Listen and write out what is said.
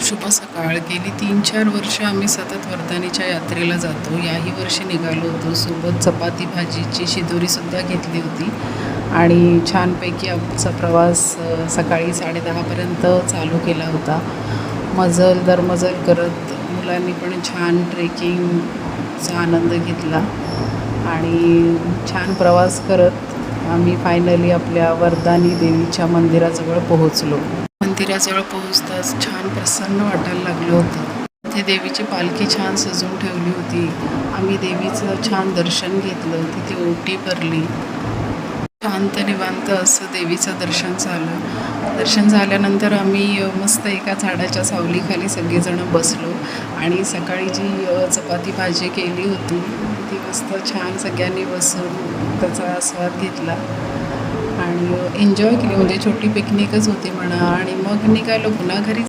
शुभ सकाळ. गेली 3-4 वर्ष आम्ही सतत वर्धानीच्या यात्रेला जातो. याही वर्षी निघालो होतो. सोबत चपाती भाजीची शिदोरीसुद्धा घेतली होती आणि छानपैकी आमचा प्रवास सकाळी 10:30पर्यंत चालू केला होता. मजल दरमजल करत मुलांनी पण छान ट्रेकिंगचा आनंद घेतला आणि छान प्रवास करत आम्ही फायनली आपल्या वर्धानी देवीच्या मंदिराजवळ पोहोचलो. मंदिराजवळ पोहोचताच छान प्रसन्न वाटायला लागलं होतं. तिथे देवीची पालखी छान सजवून ठेवली होती. आम्ही देवीचं छान दर्शन घेतलं. तिथे ओटी भरली. शांत निवांत असं देवीचं दर्शन झालं. दर्शन झाल्यानंतर आम्ही मस्त एका झाडाच्या सावलीखाली सगळेजणं बसलो आणि सकाळी जी चपाती भाजी केली होती ती मस्त छान सगळ्यांनी बसून त्याचा आस्वाद घेतला आणि एन्जॉय केली. म्हणजे छोटी पिकनिकच होती म्हणा. आणि मग निघालो पुन्हा घरी.